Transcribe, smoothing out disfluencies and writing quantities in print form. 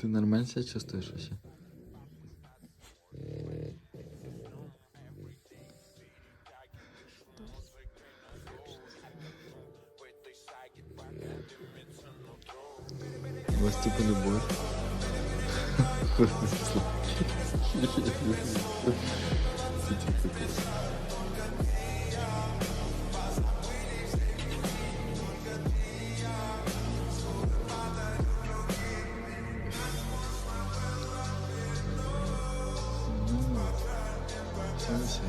Ты нормально себя чувствуешь вообще? У вас типа любовь. Все,